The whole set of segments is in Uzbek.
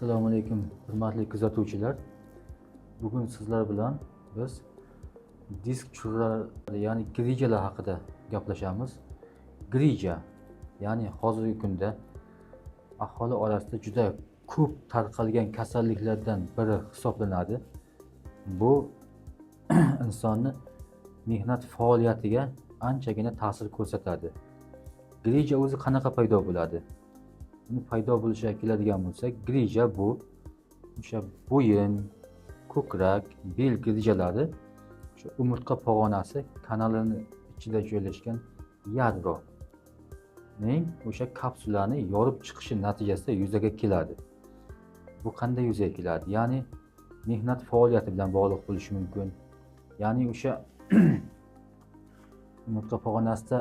Assalomu alaykum hurmatli kuzatuvchilar. Bugun sizlar bilan biz disk churralari, ya'ni grijalar haqida gaplashamiz. Grija, ya'ni hozirgi kunda aholi orasida juda ko'p tarqalgan kasalliklardan biri hisoblanadi. Bu insonni mehnat faoliyatiga anchagina ta'sir ko'rsatadi. Grija o'zi qanaqa paydo bo'ladi? Paydo bo'lishiga keladigan bo'lsak, grija bu o'sha bo'yin, ko'krak, bel grijalari o'sha umurtqa pog'onasi kanalini ichida joylashgan yadroning o'sha kapsulani yorib chiqishi natijasida yuzaga keladi. Bu qanday yuzaga keladi? Ya'ni mehnat faoliyati bilan bog'liq bo'lishi mumkin. Ya'ni o'sha umurtqa pog'onasida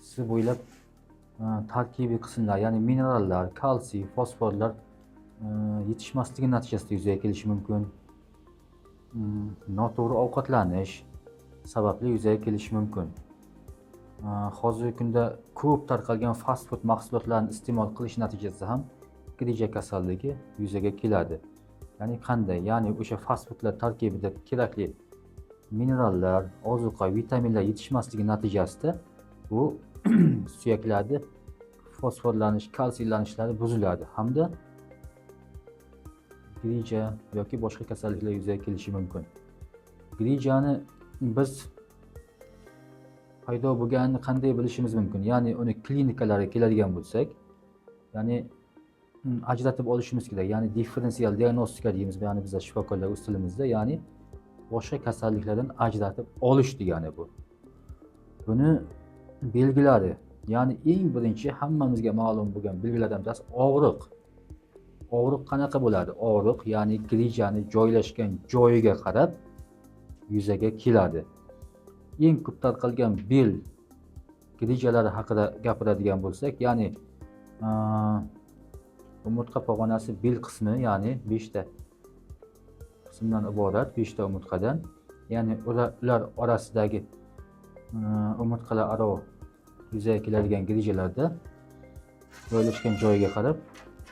siz bo'ylab tarkibiy qismlar, ya'ni minerallar, kalsiy, fosforlar yetishmasligi natijasida yuzaga kelishi mumkin. Noto'g'ri ovqatlanish sababli yuzaga kelishi mumkin. Hozirgi kunda ko'p tarqalgan fast food mahsulotlarini iste'mol qilish natijasida ham grija kasalligi yuzaga keladi. Ya'ni qanday? Ya'ni o'sha fast foodlar tarkibida kerakli minerallar, ozuqa, vitaminlar yetishmasligi natijasida bu suyaklarda fosforlanish, kalsiylanishlari buziladi hamda grija yoki boshqa kasalliklar yuzaga kelishi mumkin. Grijani biz paydo bo'lganini qanday bilishimiz mumkin? Ya'ni uni klinikalariga keladigan bo'lsak, ya'ni ajratib olishimiz kerak. Ya'ni differensial diagnostika deymiz, ya'ni bizlar shifokorlar o'z tilimizda, ya'ni boshqa kasalliklardan ajratib olish degani bu. Buni belgilari, ya'ni eng birinchi hammamizga ma'lum bo'lgan belgilardan birisi og'riq. Og'riq qanaqa bo'ladi? Og'riq, ya'ni grijani joylashgan joyiga qarab yuzaga keladi. Eng ko'p tarqalgan bel grijalari haqida gapiradigan bo'lsak, ya'ni umurtqa pog'onasi bel qismi, ya'ni 5 ta qismdan iborat, 5 ta umurtqadan, ya'ni ular orasidagi umurtqalar aro yuzaga keladigan grijalarda joylashgan joyiga qarab,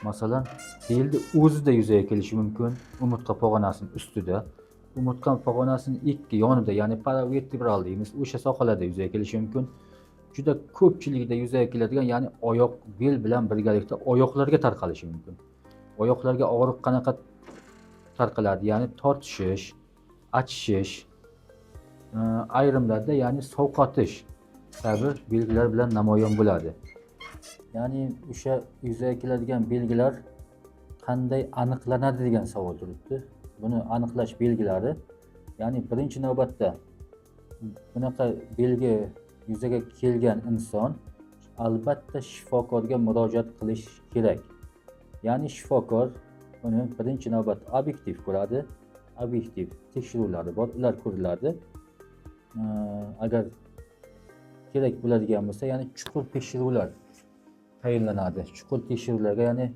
masalan, belni o'zida yuzaga kelishi mumkin, umurtqa pog'onasining ustida, umurtqa pog'onasining ikki yonida, ya'ni paravertebral deymiz, o'sha sohalarda yuzaga kelishi mumkin. Juda ko'pchilikda yuzaga keladigan, ya'ni oyoq, bel bilan birgalikda oyoqlarga tarqalishi mumkin. Oyoqlarga og'riq qanaqa tarqaladi? Ya'ni tortishish, achishish, ayrimlarda ya'ni sovqotish kabi belgilar bilan namoyon bo'ladi. Ya'ni o'sha yuzaga keladigan belgilar qanday aniqlanadi degan savol turibdi. Buni aniqlash belgilari, ya'ni birinchi navbatda bunaqa belgi yuzaga kelgan inson albatta shifokorga murojaat qilish kerak. Ya'ni shifokor uni birinchi navbatda obyektiv ko'radi. Obyektiv tekshiruvlari bor, ular ko'riladi. Agar kerak bo'ladigan bo'lsa, ya'ni chuqur tekshiruvlar tayinlanadi. Chuqur tekshiruvlarga, ya'ni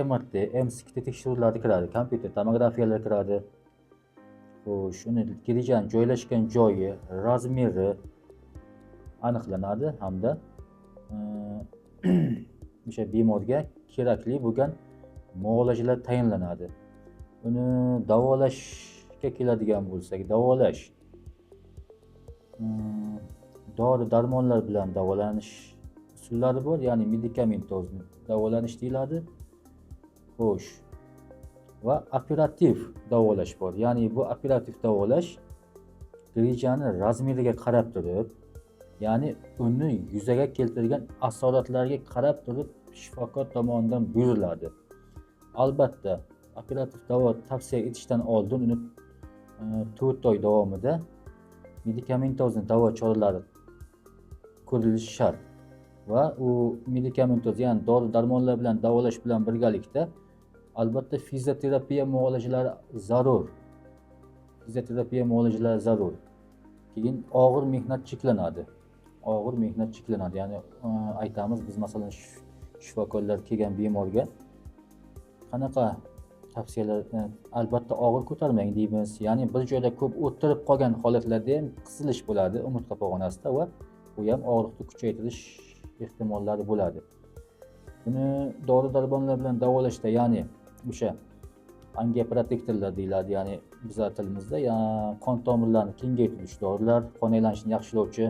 MRT, MCT tekshiruvlari kiradi, kompyuter tomografiyalar kiradi. Xo'sh, uni grijani joylashgan joyi, razmeri aniqlanadi hamda o'sha bemorga kerakli bo'lgan muolajalar tayinlanadi. Uni davolashga keladigan bo'lsak, davolash dori darmonlar bilan davolanish usullari bor, ya'ni medikamentoz davolanish deyiladi. Xo'sh, va operativ davolash bor. Ya'ni bu operativ davolash grijani razmeriga qarab turib, ya'ni uni yuzaga keltirgan asoratlarga qarab turib shifokor tomonidan buyuriladi. Albatta, operativ davo tavsiya etishdan oldin uni 4 oy davomida medikamentozni davo choralari ko'rilishi shart va u medikamentoz, ya'ni dori darmonlar bilan davolash bilan birgalikda albatta fizioterapiya muolajalari zarur. Fizioterapiya muolajalari zarur. Keyin og'ir mehnat cheklanadi. Og'ir mehnat cheklanadi. Ya'ni aytamiz biz, masalan, shifokorlar kelgan bemorga qanaqa tavsiyalar, albatta og'ir ko'tarmang deymiz. Ya'ni bir joyda ko'p o'tirib qolgan holatlarda ham qisilish bo'ladi umurtqa pog'onasida va bu ham og'riqni kuchaytirish ehtimollari bo'ladi. Buni dori darmonlar bilan davolashda, ya'ni o'sha angioprotektorlar deyiladi, ya'ni bizlar tilimizda, qon tomirlarini kengaytiruvchi dorilar, qon aylanishini yaxshilovchi,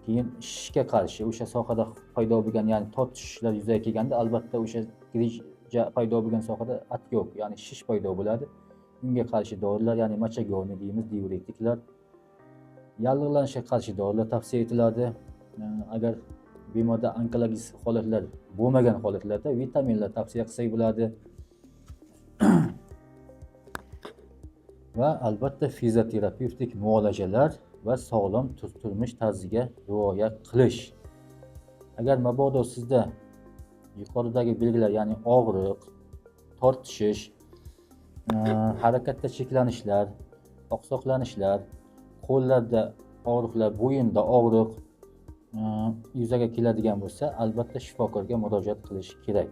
keyin shishga qarshi o'sha sohada paydo bo'lgan, ya'ni tortishishlar yuzaga kelganda albatta o'sha grija paydo bo'lgan sohada отек, ya'ni shish paydo bo'ladi. Unga qarshi dorilar, ya'ni mochagorniy deymiz, diuretiklar, yallig'lanishga qarshi dorilar tavsiya etiladi. Agar bemorda onkologik holatlar bo'lmagan holatlarda vitaminlar tavsiya qilsak bo'ladi. Va albatta fizioterapevtik muolajalar va sog'lom turmush tarziga rioya qilish. Agar mabodo sizda yuqoridagi belgilar, ya'ni og'riq, tortishish, harakatda cheklanishlar, oqsoqlanishlar, qo'llarda og'riqlar, bo'yinda og'riq yuzaga keladigan bo'lsa, albatta shifokorga murojaat qilish kerak.